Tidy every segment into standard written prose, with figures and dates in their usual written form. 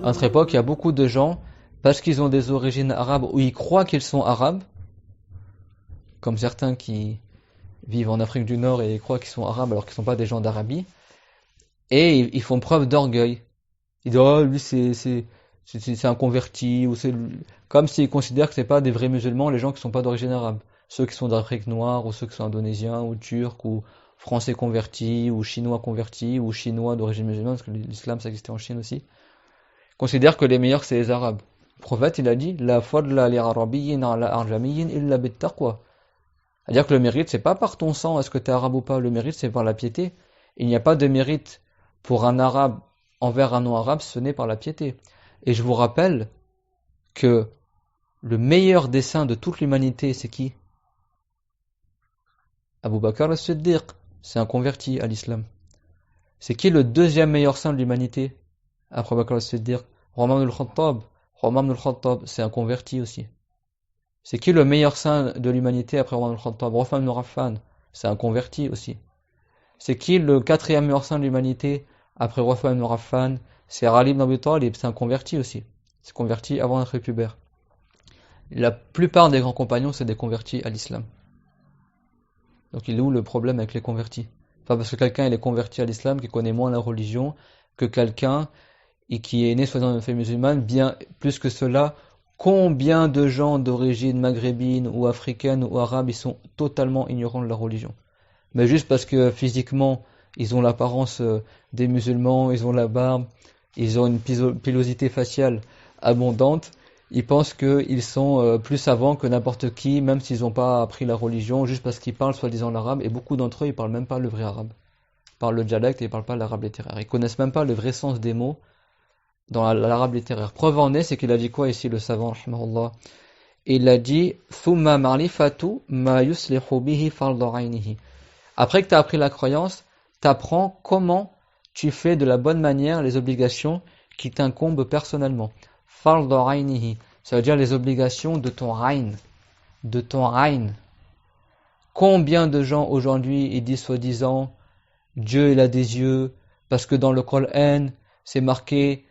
À notre époque, il y a beaucoup de gens, parce qu'ils ont des origines arabes ou ils croient qu'ils sont arabes, comme certains qui vivent en Afrique du Nord et croient qu'ils sont arabes alors qu'ils ne sont pas des gens d'Arabie, et ils font preuve d'orgueil. Ils disent oh lui c'est un converti ou c'est comme s'ils considèrent que c'est pas des vrais musulmans les gens qui sont pas d'origine arabe, ceux qui sont d'Afrique noire ou ceux qui sont indonésiens ou turcs ou français convertis ou chinois d'origine musulmane parce que l'islam ça existait en Chine aussi. Ils considèrent que les meilleurs c'est les arabes. Le prophète il a dit la fadla li arabiyyin ala arjamiyyin illa bit taqwa. C'est-à-dire que le mérite c'est pas par ton sang est-ce que tu es arabe ou pas, le mérite c'est par la piété. Il n'y a pas de mérite pour un arabe envers un non-arabe, ce n'est par la piété. Et je vous rappelle que le meilleur des saints de toute l'humanité, c'est qui? Abu Bakr al-Siddiq, c'est un converti à l'islam. C'est qui le deuxième meilleur saint de l'humanité? Après Abu Bakr al-Siddiq, Omar al-Khattab. Omar al-Khattab, c'est un converti aussi. C'est qui le meilleur saint de l'humanité après Omar al-Khattab? Uthman ibn Affan, c'est un converti aussi. C'est qui le quatrième meilleur saint de l'humanité après Uthman ibn Affan? C'est Ali ibn Abi Talib, c'est un converti aussi. C'est converti avant d'être pubère. La plupart des grands compagnons, c'est des convertis à l'islam. Donc il est où le problème avec les convertis? Pas parce que quelqu'un il est converti à l'islam qui connaît moins la religion que quelqu'un qui est né soit dans une famille musulmane, bien plus que cela. Combien de gens d'origine maghrébine ou africaine ou arabe ils sont totalement ignorants de la religion? Mais juste parce que physiquement ils ont l'apparence des musulmans, ils ont la barbe, ils ont une pilosité faciale abondante, ils pensent qu'ils sont plus savants que n'importe qui, même s'ils n'ont pas appris la religion, juste parce qu'ils parlent soi-disant l'arabe, et beaucoup d'entre eux, ils parlent même pas le vrai arabe. Ils parlent le dialecte et ils parlent pas l'arabe littéraire. Ils connaissent même pas le vrai sens des mots dans l'arabe littéraire. Preuve en est, c'est qu'il a dit quoi ici, le savant, rahimahullah? Il a dit, thumma ma'rifatu ma yuslihu bihi fardu 'aynihi. Après que tu as appris la croyance, tu apprends comment tu fais de la bonne manière les obligations qui t'incombent personnellement. Fardu 'aynihi, ça veut dire les obligations de ton rayn. De ton rayn. Combien de gens aujourd'hui ils disent soi-disant Dieu il a des yeux parce que dans le Coran c'est marqué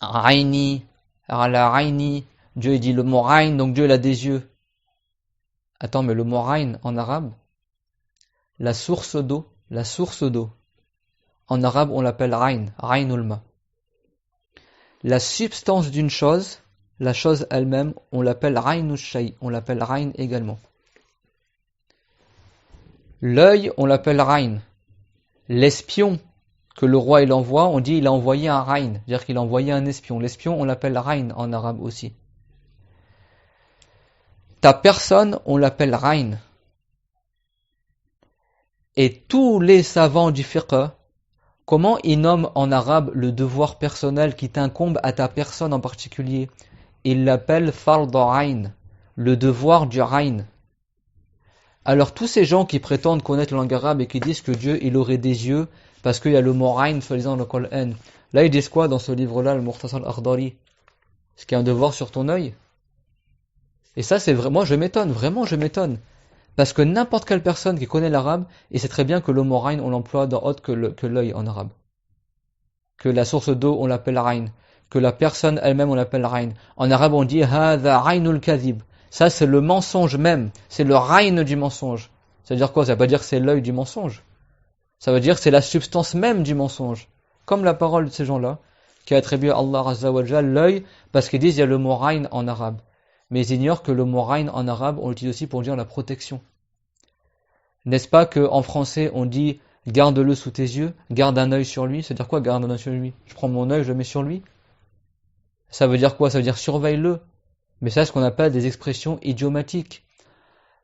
Raini, ala Raini, Dieu il dit le mot rayn donc Dieu il a des yeux. Attends mais le mot rayn en arabe, la source d'eau, en arabe on l'appelle rayn, raynul ma. La substance d'une chose, la chose elle-même, on l'appelle raynu shay, on l'appelle rayn également. L'œil, on l'appelle rayn. L'espion que le roi il envoie, on dit il a envoyé un rayn, c'est-à-dire qu'il a envoyé un espion. L'espion, on l'appelle rayn en arabe aussi. Ta personne, on l'appelle rayn. Et tous les savants du fiqh, comment ils nomment en arabe le devoir personnel qui t'incombe à ta personne en particulier? Ils l'appellent fardu ayn, le devoir du rayn. Alors tous ces gens qui prétendent connaître la langue arabe et qui disent que Dieu il aurait des yeux parce qu'il y a le mot rayn soi-disant dans le Coran, là ils disent quoi dans ce livre-là, le Mukhtasar al-Akhdari? Est-ce qu'il y a un devoir sur ton œil? Et ça c'est vraiment, je m'étonne. Parce que n'importe quelle personne qui connaît l'arabe, et sait très bien que le mot rayn on l'emploie dans autre que l'œil en arabe. Que la source d'eau on l'appelle rayn, que la personne elle-même on l'appelle rayn. En arabe on dit hadha raynul kadhib. Ça c'est le mensonge même, c'est le rayn du mensonge. Ça veut dire quoi? Ça veut pas dire que c'est l'œil du mensonge. Ça veut dire que c'est la substance même du mensonge. Comme la parole de ces gens-là, qui a attribué à Allah Azza wa Jal l'œil, parce qu'ils disent il y a le mot rayn en arabe. Mais ils ignorent que le mot rayn en arabe, on l'utilise aussi pour dire la protection. N'est-ce pas qu'en français, on dit « garde-le sous tes yeux »,« garde un œil sur lui », c'est-à-dire quoi « garde un œil sur lui » ? Je prends mon œil, je le mets sur lui. Ça veut dire quoi? Ça veut dire « surveille-le ». Mais ça, c'est ce qu'on appelle des expressions idiomatiques.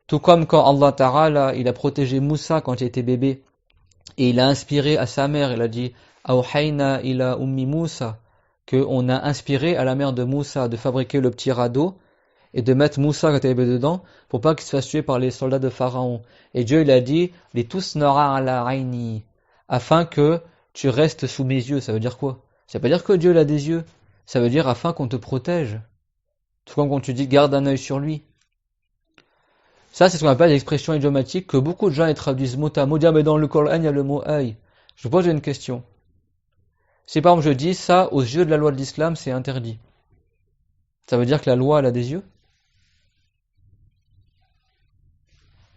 Tout comme quand Allah Ta'ala, il a protégé Moussa quand il était bébé, et il a inspiré à sa mère, il a dit « Awhayna ila ummi Moussa », qu'on a inspiré à la mère de Moussa de fabriquer le petit radeau, et de mettre Moussa quand il était dedans, pour pas qu'il se fasse tuer par les soldats de Pharaon. Et Dieu il a dit, les tous nara ala raini, afin que tu restes sous mes yeux. Ça veut dire quoi? Ça veut pas dire que Dieu il a des yeux. Ça veut dire afin qu'on te protège. Tout comme quand tu dis garde un œil sur lui. Ça, c'est ce qu'on appelle l'expression idiomatique que beaucoup de gens traduisent mot à mot. Dire, mais dans le Coran, il y a le mot œil. Je vous pose une question. Si par exemple je dis ça, aux yeux de la loi de l'islam, c'est interdit. Ça veut dire que la loi, elle a des yeux?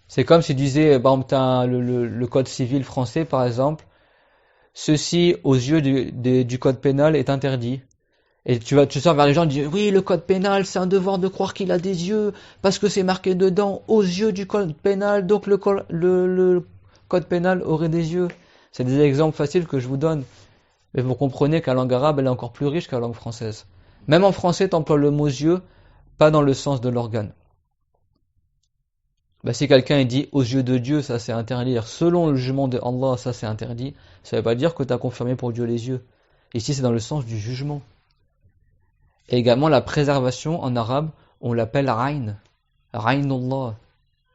C'est comme si tu disais, par exemple, t'as le code civil français, par exemple, ceci, aux yeux du code pénal, est interdit. Et tu sors vers les gens et dis, oui, le code pénal, c'est un devoir de croire qu'il a des yeux, parce que c'est marqué dedans, aux yeux du code pénal, donc le code pénal aurait des yeux. C'est des exemples faciles que je vous donne. Mais vous comprenez qu'la langue arabe, elle est encore plus riche que la langue française. Même en français, tu emploies le mot yeux, pas dans le sens de l'organe. Si quelqu'un dit aux yeux de Dieu, ça c'est interdit, selon le jugement de Allah, ça c'est interdit, ça veut pas dire que tu as confirmé pour Dieu les yeux. Ici, c'est dans le sens du jugement. Et également, la préservation, en arabe, on l'appelle Rayn. Raynullah.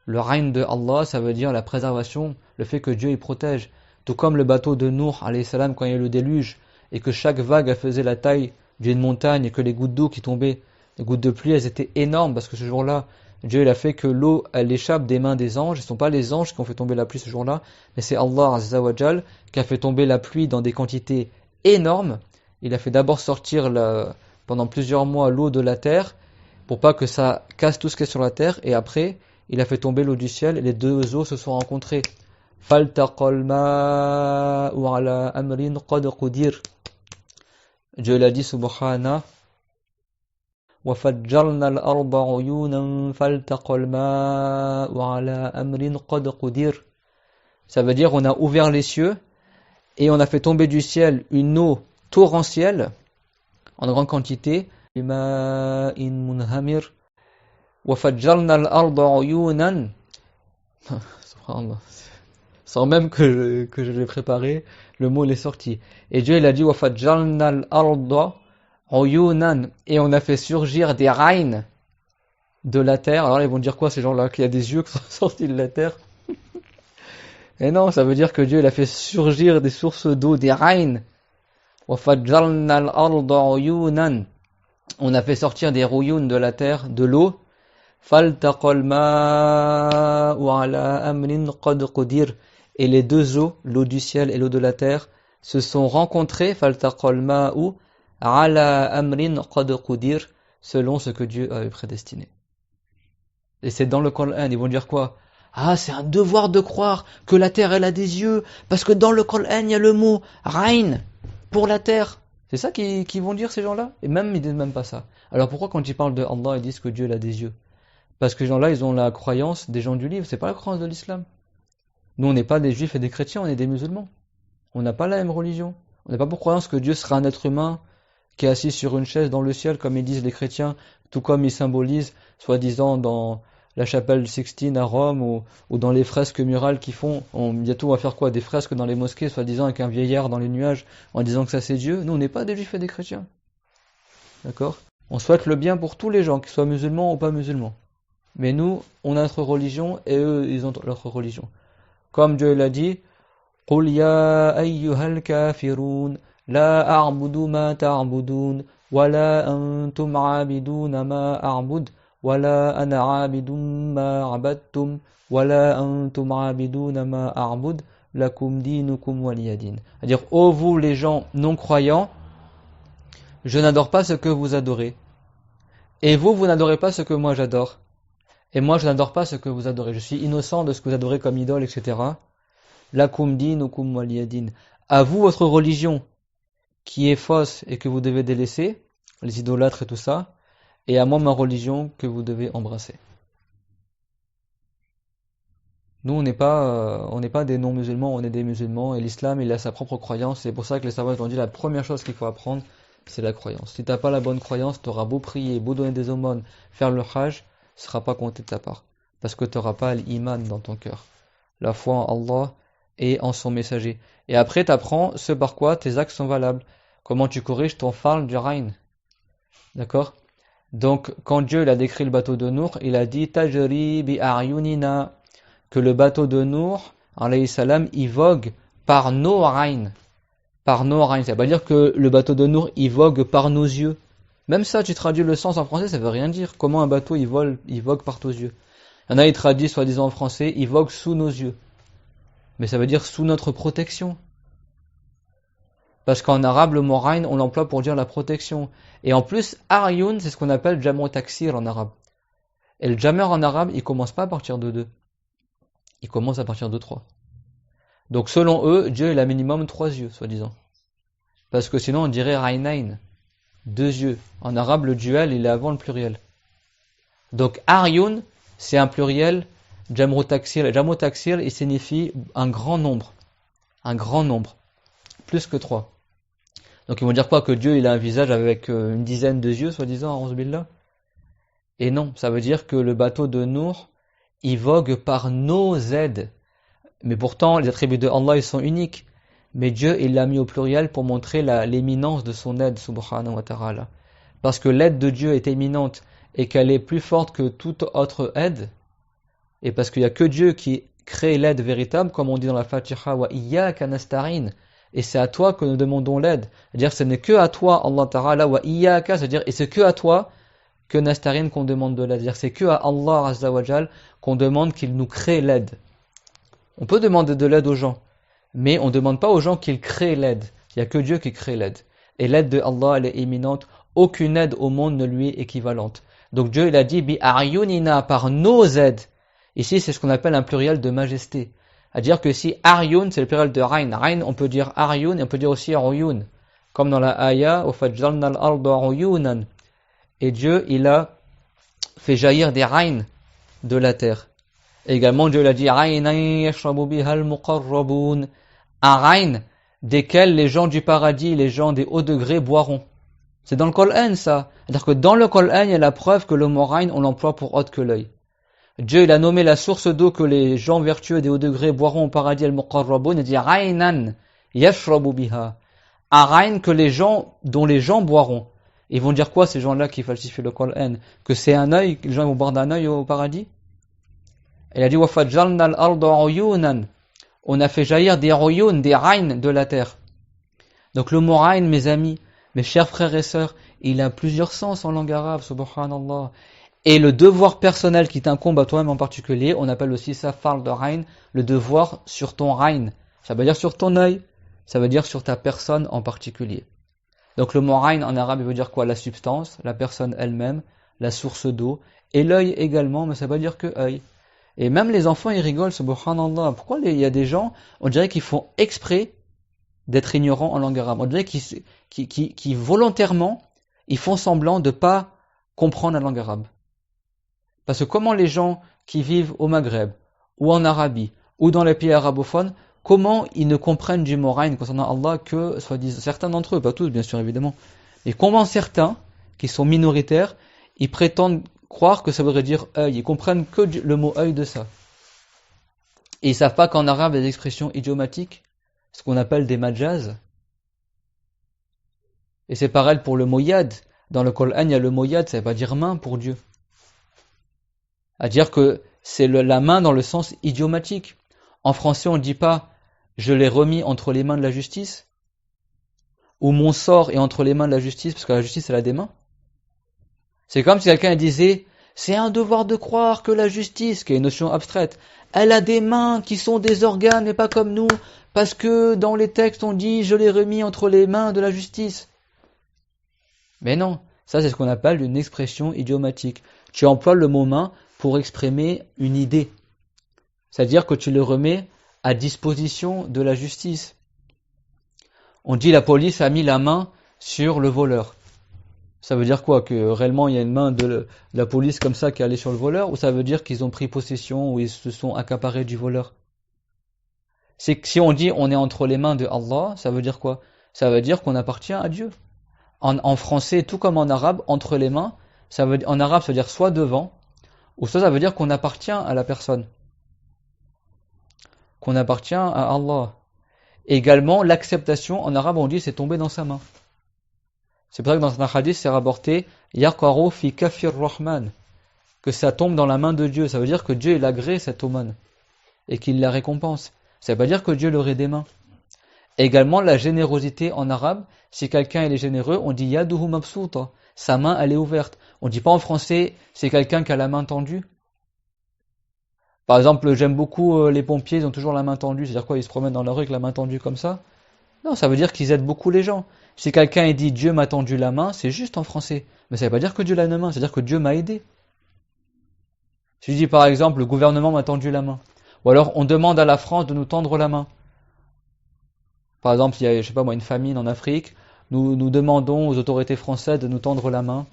Le Rayn de Allah, ça veut dire la préservation, le fait que Dieu y protège. Tout comme le bateau de Nuh, alayhi salam, quand il y a eu le déluge, et que chaque vague, elle faisait la taille d'une montagne, et que les gouttes d'eau qui tombaient, les gouttes de pluie, elles étaient énormes, parce que ce jour-là, Dieu il a fait que l'eau, elle échappe des mains des anges. Ce ne sont pas les anges qui ont fait tomber la pluie ce jour-là, mais c'est Allah Azza wa Jal qui a fait tomber la pluie dans des quantités énormes. Il a fait d'abord sortir pendant plusieurs mois l'eau de la terre, pour pas que ça casse tout ce qui est sur la terre, et après, il a fait tomber l'eau du ciel, et les deux eaux se sont rencontrées. فَالْتَقَى الْمَاءُ عَلَى أَمْرٍ قَدْ قُدِرَ. Dieu l'a dit subhana. وَفَجَّرْنَا الْأَرْضَ عُيُونًا فَالْتَقَى الْمَاءُ عَلَى أَمْرٍ قَدْ قُدِرَ. Ça veut dire on a ouvert les cieux et on a fait tomber du ciel une eau torrentielle en grande quantité. بِمَاءٍ مُنْهَمِرٍ وَفَجَّرْنَا الْأَرْضَ عُيُونًا. Subhanallah. Sans même que je l'ai préparé, le mot est sorti. Et Dieu il a dit وَفَجَّرْنَا الْأَرْضَ عُيُونًا, et on a fait surgir des rains de la terre. Alors ils vont dire quoi ces gens-là? Qu'il y a des yeux qui sont sortis de la terre? Et non, ça veut dire que Dieu il a fait surgir des sources d'eau, des rains. وَفَجَّرْنَا الْأَرْضَ عُيُونًا, on a fait sortir des rouyouns de la terre, de l'eau. فَالْتَقَى الْمَاءُ عَلَى أَمْرٍ قَدْ قُدِرَ, et les deux eaux, l'eau du ciel et l'eau de la terre, se sont rencontrées. فَالْتَقَى الْمَاءُ عَلَى أَمْرٍ قَدْ قُدِرَ, selon ce que Dieu avait prédestiné. Et c'est dans le Coran. Ils vont dire quoi? Ah, c'est un devoir de croire que la terre elle a des yeux, parce que dans le Coran il y a le mot Rain pour la terre. C'est ça qu'ils vont dire ces gens-là? Et même ils disent même pas ça. Alors pourquoi quand ils parlent de Allah ils disent que Dieu il a des yeux? Parce que ces gens-là ils ont la croyance des gens du livre, c'est pas la croyance de l'islam. Nous on n'est pas des juifs et des chrétiens, on est des musulmans. On n'a pas la même religion. On n'a pas pour croyance que Dieu sera un être humain qui est assis sur une chaise dans le ciel, comme ils disent les chrétiens, tout comme ils symbolisent, soi-disant, dans la chapelle Sixtine à Rome, ou dans les fresques murales qu'ils font. Bientôt on va faire quoi? Des fresques dans les mosquées, soi-disant avec un vieillard dans les nuages, en disant que ça c'est Dieu. Nous on n'est pas des juifs et des chrétiens. D'accord? On souhaite le bien pour tous les gens, qu'ils soient musulmans ou pas musulmans. Mais nous, on a notre religion, et eux, ils ont leur religion. Comme Dieu l'a dit, قُلْ يَا أَيُّهَا الْكَافِرُونَ لَا أَعْبُدُ مَا تَعْبُدُونَ وَلَا أَنْتُمْ عَابِدُونَ مَا أَعْبُدُ وَلَا أَنَا عَابِدٌ مَا عَبَدتُّمْ وَلَا أَنْتُمْ عَابِدُونَ مَا أَعْبُدُ لَكُمْ دِينُكُمْ وَلِيَ دِينِ. C'est-à-dire, ô vous les gens non-croyants, je n'adore pas ce que vous adorez. Et vous n'adorez pas ce que moi j'adore. Et moi je n'adore pas ce que vous adorez. Je suis innocent de ce que vous adorez comme idole, etc. Lakum dinukum waliyadin. À vous votre religion qui est fausse et que vous devez délaisser, les idolâtres et tout ça, et à moi ma religion que vous devez embrasser. Nous on n'est pas des non-musulmans, on est des musulmans, et l'islam il a sa propre croyance. C'est pour ça que les savants ont dit la première chose qu'il faut apprendre, c'est la croyance. Si t'as pas la bonne croyance, t'auras beau prier, beau donner des aumônes, faire le hajj, ce sera pas compté de ta part, parce que t'auras pas l'iman dans ton cœur, la foi en Allah et en son messager. Et après t'apprends ce par quoi tes actes sont valables, comment tu corriges ton farl du Rain. D'accord? Donc quand Dieu il a décrit le bateau de Nour, il a dit tajri bi a'yunina, que le bateau de Nour alayhi salam il vogue par nos Rain. Par nos Rain, ça veut pas dire que le bateau de Nour il vogue par nos yeux. Même ça, tu traduis le sens en français, ça veut rien dire. Comment un bateau il vogue par tes yeux. Il y en a, ils traduisent soi-disant en français, il vogue sous nos yeux. Mais ça veut dire sous notre protection. Parce qu'en arabe, le mot rayn, on l'emploie pour dire la protection. Et en plus, Aryoun, c'est ce qu'on appelle Jam'u Taksir en arabe. Et le Jam'er en arabe, il commence pas à partir de 2. Il commence à partir de 3. Donc selon eux, Dieu il a minimum 3 yeux, soi-disant. Parce que sinon on dirait Raynain, 2 yeux. En arabe, le duel, il est avant le pluriel. Donc Aryoun, c'est un pluriel, Jam'u Taksir. Et Jam'u Taksir, il signifie un grand nombre. Un grand nombre. Plus que 3. Donc ils vont dire quoi? Que Dieu il a un visage avec une dizaine de yeux, soi-disant, a'ouz billah. Et non, ça veut dire que le bateau de Nour, il vogue par nos aides. Mais pourtant, les attributs de Allah, ils sont uniques. Mais Dieu, il l'a mis au pluriel pour montrer l'éminence de son aide, subhanahu wa ta'ala. Parce que l'aide de Dieu est éminente et qu'elle est plus forte que toute autre aide. Et parce qu'il n'y a que Dieu qui crée l'aide véritable, comme on dit dans la Fatiha, wa iyyaka nasta'in. Et c'est à toi que nous demandons l'aide. C'est-à-dire, ce n'est que à toi, Allah ta'ala, wa iyyaka, c'est-à-dire, et c'est que à toi que nasta'in qu'on demande de l'aide. C'est-à-dire, c'est que à Allah azza wa jal qu'on demande qu'il nous crée l'aide. On peut demander de l'aide aux gens, mais on ne demande pas aux gens qu'ils créent l'aide. Il n'y a que Dieu qui crée l'aide. Et l'aide de Allah, elle est éminente. Aucune aide au monde ne lui est équivalente. Donc Dieu, il a dit, bi aryunina, par nos aides. Ici, c'est ce qu'on appelle un pluriel de majesté. C'est-à-dire que si Aryun, c'est le pluriel de Rain. Rain, on peut dire Aryun et on peut dire aussi Ruyun. Comme dans la Aya, وَفَجْرَلْنَا الْأَرْضَ عُيُونًا. Et Dieu, il a fait jaillir des Rain de la terre. Et également, Dieu l'a dit, Raynan yashrabu biha al-muqarrabun. Un Rain desquels les gens du paradis, les gens des hauts degrés boiront. C'est dans le Coran, ça. C'est-à-dire que dans le Coran, il y a la preuve que le mot Rain, on l'emploie pour autre que l'œil. Dieu, il a nommé la source d'eau que les gens vertueux des hauts degrés boiront au paradis al-muqarrabun. Il dit Raynan yashrabu biha. Un Rain que dont les gens boiront. Ils vont dire quoi, ces gens-là qui falsifient le Coran? Que c'est un œil, que les gens vont boire d'un œil au paradis? Il a dit وَفَجَّرْنَا الْأَرْضَ عُيُونًا. On a fait jaillir des ruyun, des rain de la terre. Donc le mot rain, mes amis, mes chers frères et sœurs, il a plusieurs sens en langue arabe, subhanallah. Et le devoir personnel qui t'incombe à toi-même en particulier, on appelle aussi ça fard de rain, le devoir sur ton rain. Ça veut dire sur ton œil, ça veut dire sur ta personne en particulier. Donc le mot rain en arabe, il veut dire quoi? La substance, la personne elle-même, la source d'eau, et l'œil également, mais ça veut dire que œil. Et même les enfants, ils rigolent, subhanallah. Pourquoi il y a des gens, on dirait qu'ils font exprès d'être ignorants en langue arabe. On dirait qu'ils volontairement, ils font semblant de ne pas comprendre la langue arabe. Parce que comment les gens qui vivent au Maghreb, ou en Arabie, ou dans les pays arabophones, comment ils ne comprennent du mot rain concernant Allah que, soi-disant, certains d'entre eux, pas tous bien sûr évidemment, mais comment certains, qui sont minoritaires, ils prétendent croire que ça voudrait dire œil. Ils comprennent que le mot œil de ça. Et ils savent pas qu'en arabe, il y a des expressions idiomatiques, ce qu'on appelle des majaz. Et c'est pareil pour le mot yad. Dans le Coran, il y a le mot yad, ça veut pas dire main pour Dieu. À dire que c'est la main dans le sens idiomatique. En français, on ne dit pas je l'ai remis entre les mains de la justice, ou mon sort est entre les mains de la justice, parce que la justice, elle a des mains. C'est comme si quelqu'un disait, c'est un devoir de croire que la justice, qui est une notion abstraite, elle a des mains qui sont des organes, mais pas comme nous, parce que dans les textes on dit, je l'ai remis entre les mains de la justice. Mais non, ça c'est ce qu'on appelle une expression idiomatique. Tu emploies le mot main pour exprimer une idée. C'est-à-dire que tu le remets à disposition de la justice. On dit la police a mis la main sur le voleur. Ça veut dire quoi? Que réellement il y a une main de la police comme ça qui est allée sur le voleur? Ou ça veut dire qu'ils ont pris possession ou ils se sont accaparés du voleur? C'est que si on dit on est entre les mains de Allah, ça veut dire quoi? Ça veut dire qu'on appartient à Dieu. En français, tout comme en arabe, entre les mains, en arabe ça veut dire soit devant, ou soit ça veut dire qu'on appartient à la personne. Qu'on appartient à Allah. Également, l'acceptation, en arabe on dit c'est tomber dans sa main. C'est pour ça que dans un hadith, c'est rapporté Yaqaru fi kafir rahman, que ça tombe dans la main de Dieu. Ça veut dire que Dieu il agrée cette aumône et qu'il la récompense. Ça veut pas dire que Dieu aurait des mains. Également, la générosité en arabe, si quelqu'un il est généreux, on dit yaduhu mabsuta. sa main elle est ouverte. On dit pas en français c'est quelqu'un qui a la main tendue. Par exemple, j'aime beaucoup les pompiers, ils ont toujours la main tendue, c'est-à-dire quoi, ils se promènent dans la rue avec la main tendue comme ça? Non, ça veut dire qu'ils aident beaucoup les gens. Si quelqu'un dit Dieu m'a tendu la main, c'est juste en français. Mais ça veut pas dire que Dieu l'a une main, c'est-à-dire que Dieu m'a aidé. Si je dis par exemple le gouvernement m'a tendu la main, ou alors on demande à la France de nous tendre la main. Par exemple, il y a, je sais pas moi, une famine en Afrique, nous demandons aux autorités françaises de nous tendre la main.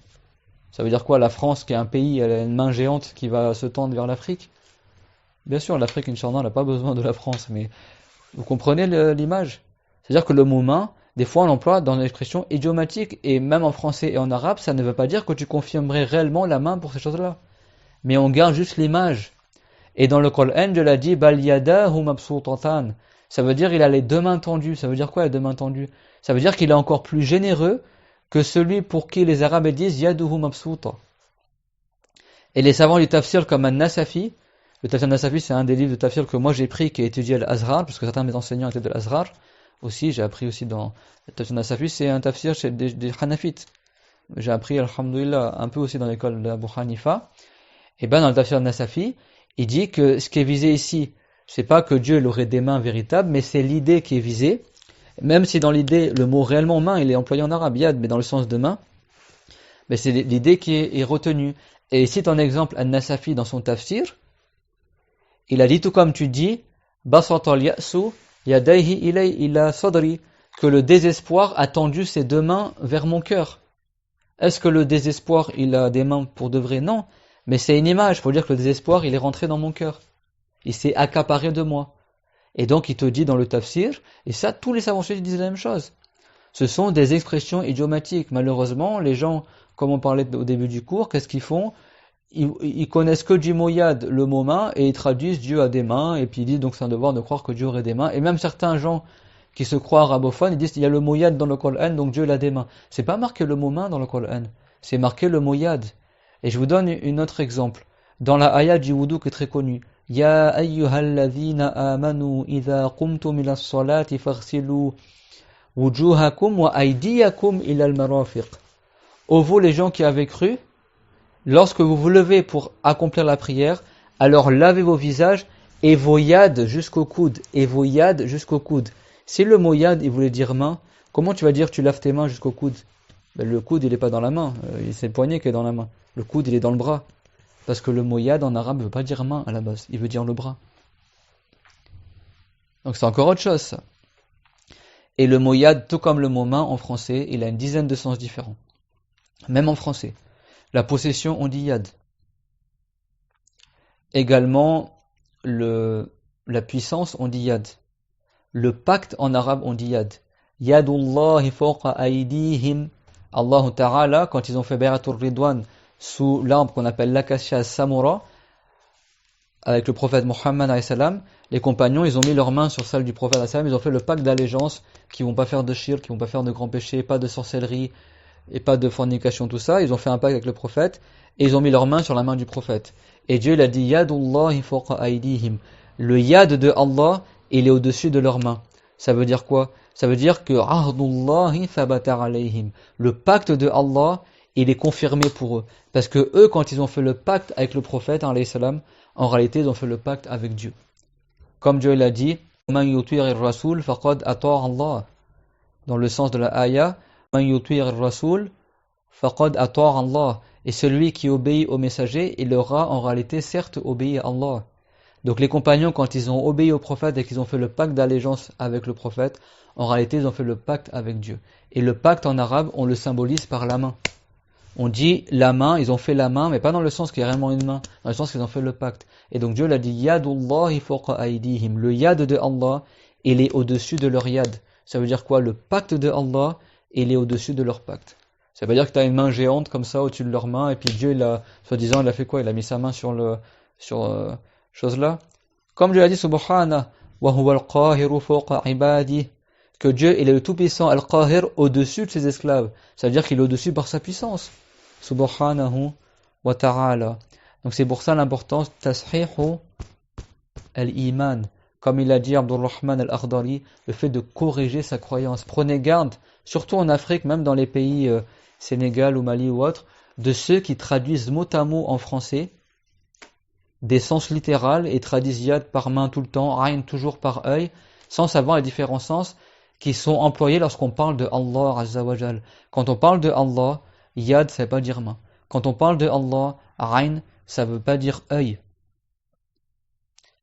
Ça veut dire quoi? La France, qui est un pays, elle a une main géante qui va se tendre vers l'Afrique? Bien sûr, l'Afrique, Inch'Allah, n'a pas besoin de la France, mais vous comprenez l'image? C'est-à-dire que le mot main, des fois on l'emploie dans une expression idiomatique, et même en français et en arabe, ça ne veut pas dire que tu confirmerais réellement la main pour ces choses-là. Mais on garde juste l'image. Et dans le Coran, Dieu l'a dit, Bal yadahu mabsutatan. Ça veut dire il a les deux mains tendues. Ça veut dire quoi les deux mains tendues? Ça veut dire qu'il est encore plus généreux que celui pour qui les Arabes disent yaduhu mabsuta. Et les savants du tafsir comme An-Nasafi, le tafsir Nasafi c'est un des livres de tafsir que moi j'ai pris qui a étudié à l'Azhar, parce que certains de mes enseignants étaient de l'Azhar. Aussi, j'ai appris aussi dans le tafsir Nasafi, c'est un tafsir chez des Hanafites. J'ai appris, alhamdoulilah, un peu aussi dans l'école d'Abu Hanifa. Et ben dans le tafsir Nasafi, il dit que ce qui est visé ici, c'est pas que Dieu il aurait des mains véritables, mais c'est l'idée qui est visée. Même si dans l'idée, le mot réellement main, il est employé en arabe, yad, mais dans le sens de main, mais c'est l'idée qui est retenue. Et ici, ton exemple, An-Nasafi, dans son tafsir, il a dit tout comme tu dis, Basatal ya'su yadayhi ilay ila sadri, que le désespoir a tendu ses deux mains vers mon cœur. Est-ce que le désespoir, il a des mains pour de vrai? Non. Mais c'est une image, faut dire que le désespoir, il est rentré dans mon cœur. Il s'est accaparé de moi. Et donc, il te dit dans le tafsir, et ça, tous les savants disent la même chose. Ce sont des expressions idiomatiques. Malheureusement, les gens, comme on parlait au début du cours, qu'est-ce qu'ils font? Ils connaissent que du mot yad, le mot main, et ils traduisent Dieu a des mains, et puis ils disent donc c'est un devoir de croire que Dieu aurait des mains. Et même certains gens qui se croient arabophones, ils disent il y a le mot yad dans le Coran, donc Dieu a des mains. C'est pas marqué le mot main dans le Coran, c'est marqué le mot yad. Et je vous donne un autre exemple. Dans la ayat du wudu qui est très connue. Ya ayyuhalladhina amanu idha qumtum ila as-salati faghsilu wujuhakum wa aydiyakum ila al-marafiq. Ô vous les gens qui avez cru, lorsque vous vous levez pour accomplir la prière, alors lavez vos visages et vos yads jusqu'au coude. Et vos yads jusqu'au coude. Si le mot yad, il voulait dire main, comment tu vas dire tu laves tes mains jusqu'au coude? Ben, le coude, il n'est pas dans la main, c'est le poignet qui est dans la main. Le coude, il est dans le bras. Parce que le mot yad en arabe ne veut pas dire main à la base, il veut dire le bras. Donc c'est encore autre chose ça. Et le mot yad, tout comme le mot main en français, il a une dizaine de sens différents. Même en français. La possession, on dit yad. Également, la puissance, on dit yad. Le pacte en arabe, on dit yad. Yadullahi fawqa aydihim. Allah Ta'ala, quand ils ont fait Bay'atul Ridwan sous l'arbre qu'on appelle l'acacia samura, avec le prophète Mohammed alayhi salam, les compagnons, ils ont mis leurs mains sur celles du prophète alayhi salam, ils ont fait le pacte d'allégeance, qui vont pas faire de shirk, qui vont pas faire de grands péchés, pas de sorcellerie, et pas de fornication, tout ça. Ils ont fait un pacte avec le prophète, et ils ont mis leurs mains sur la main du prophète. Et Dieu, il a dit, Yadullahi fawqa aydihim. Le yad de Allah, il est au-dessus de leurs mains. Ça veut dire quoi? Ça veut dire que ahdullahi thabata alayhim. Le pacte de Allah, il est confirmé pour eux. Parce que eux, quand ils ont fait le pacte avec le prophète, alayhi salam, en réalité, ils ont fait le pacte avec Dieu. Comme Dieu l'a dit, Man yuti'ir rasul faqad ata'a Allah. Dans le sens de la ayah, Man yuti'ir rasul faqad ata'a Allah. Et celui qui obéit au messager, il aura en réalité certes obéi à Allah. Donc les compagnons, quand ils ont obéi au prophète et qu'ils ont fait le pacte d'allégeance avec le prophète, en réalité, ils ont fait le pacte avec Dieu. Et le pacte en arabe, on le symbolise par la main. On dit la main, ils ont fait la main, mais pas dans le sens qu'il y a réellement une main, dans le sens qu'ils ont fait le pacte. Et donc Dieu l'a dit, Yadullahi fawqa aydihim. Le yad de Allah, il est au-dessus de leur yad. Ça veut dire quoi? Le pacte de Allah, il est au-dessus de leur pacte. Ça veut dire que tu as une main géante comme ça au-dessus de leur main, et puis Dieu, il a, soi-disant, il a fait quoi? Il a mis sa main sur chose là. Comme Dieu l'a dit, Subhana, wa huwa al-qahiru fawqa ibadi, que Dieu, il est le tout-puissant, al-qahir, au-dessus de ses esclaves. Ça veut dire qu'il est au-dessus par sa puissance. Subhanahu wa ta'ala. Donc c'est pour ça l'importance tashihu al-iman. Comme il a dit Abdurrahman al-Akhdari, le fait de corriger sa croyance. Prenez garde, surtout en Afrique, même dans les pays Sénégal ou Mali ou autre, de ceux qui traduisent mot à mot en français des sens littéraux et traduisent yad par main tout le temps, ayn toujours par œil, sans savoir les différents sens qui sont employés lorsqu'on parle de Allah Azza wa Jal. Quand on parle de Allah, yad ça veut pas dire main. Quand on parle de Allah, ayn ça veut pas dire œil.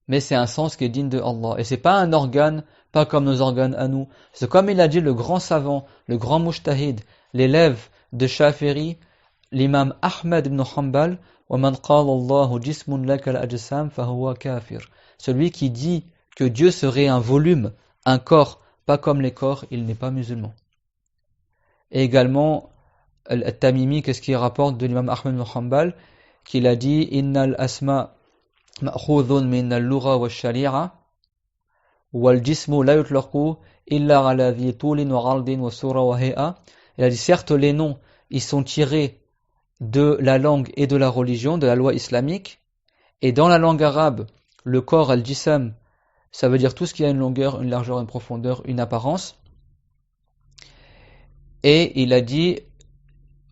Mais c'est un sens qui est digne de Allah. Et c'est pas un organe, pas comme nos organes à nous. C'est comme il a dit le grand savant, le grand mujtahid, l'élève de Shafi'i, l'imam Ahmed ibn Hanbal, وَمَنْ قَالَ اللَّهُ جِسْمٌ لَكَ الْأَجْسَامِ فَهُوَ كَافِرٌ. Celui qui dit que Dieu serait un volume, un corps, pas comme les corps, il n'est pas musulman. Et également, Al-Tamimi, qu'est-ce qu'il rapporte de l'imam Ahmed ibn Hanbal, qu'il a dit « Innal asma مأخوذ من اللغة والشريعة والجسم لا يطلق إلا على ذي طول وعرض وصورة وهيئة. Il a dit certes les noms ils sont tirés de la langue et de la religion, de la loi islamique, et dans la langue arabe le corps al-jism ça veut dire tout ce qui a une longueur, une largeur, une profondeur, une apparence. Et il a dit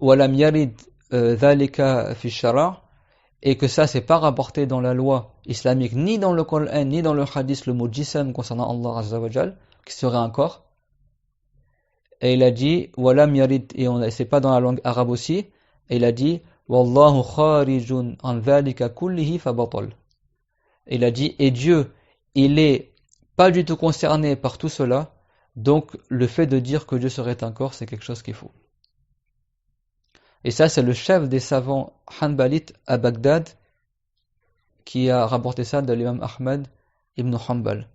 ولم يرد ذلك في الشرع, et que ça c'est pas rapporté dans la loi islamique, ni dans le Coran, ni dans le hadith, le mot jism concernant Allah Azza wa Jal, qui serait un corps. Et il a dit, walam yarid, et c'est pas dans la langue arabe aussi, et il a dit, wallahu kharijun an dhalika kullihi fabatal. Et il a dit, et Dieu, il est pas du tout concerné par tout cela, donc le fait de dire que Dieu serait un corps, c'est quelque chose qu'il faut. Et ça, c'est le chef des savants hanbalites à Bagdad qui a rapporté ça de l'imam Ahmed ibn Hanbal.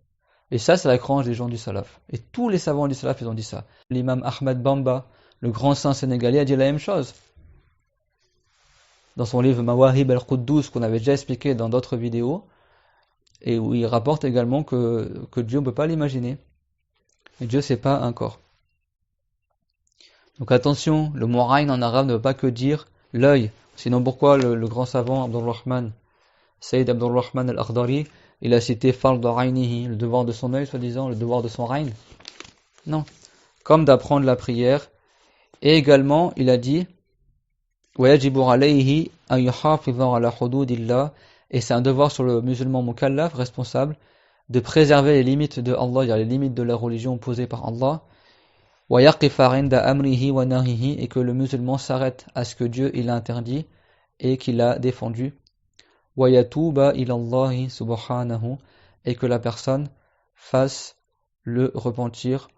Et ça, c'est la croyance des gens du salaf. Et tous les savants du salaf, ils ont dit ça. L'imam Ahmed Bamba, le grand saint sénégalais, a dit la même chose. Dans son livre Mawahib al-Quddus, qu'on avait déjà expliqué dans d'autres vidéos, et où il rapporte également que Dieu, on ne peut pas l'imaginer. Et Dieu, c'est pas un corps. Donc attention, le mot ayn en arabe ne veut pas que dire l'œil. Sinon pourquoi le grand savant Abdurrahman, Sayyid Abdurrahman al-Akhdari, il a cité fard aynihi, le devoir de son œil, soi-disant, le devoir de son ayn? Non. Comme d'apprendre la prière. Et également, il a dit وَيَجِبُ عَلَيْهِ أَنْ يُحَافِظَ عَلَى حُدُودِ اللَّهِ, et c'est un devoir sur le musulman mukallaf, responsable, de préserver les limites de Allah, c'est-à-dire les limites de la religion posées par Allah. وَيَقِفَ عِنْدَ أَمْرِهِ وَنَهِهِ, et que le musulman s'arrête à ce que Dieu il a interdit et qu'il a défendu. وَيَتُوبَ إِلَى اللَّهِ سُبْحَانَهُ, et que la personne fasse le repentir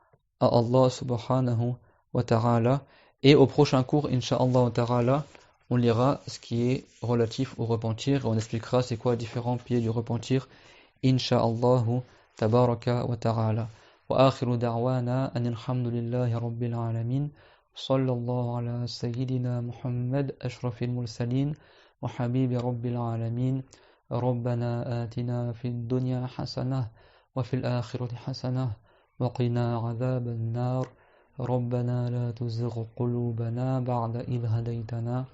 à Allah subhanahu wa ta'ala. Et au prochain cours, incha'Allah ta'ala, on lira ce qui est relatif au repentir et on expliquera c'est quoi les différents pieds du repentir, incha'Allah tabaraka wa ta'ala. وآخر دعوانا أن الحمد لله رب العالمين صلى الله على سيدنا محمد أشرف المرسلين وحبيب رب العالمين ربنا آتنا في الدنيا حسنة وفي الآخرة حسنة وقنا عذاب النار ربنا لا تزغ قلوبنا بعد إذ هديتنا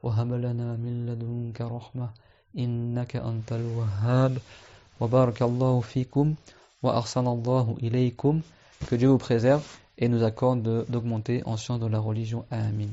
وهب لنا من لدنك رحمة إنك أنت الوهاب وبارك الله فيكم وأحسن الله إليكم. Que Dieu vous préserve et nous accorde d'augmenter en science de la religion. Amin.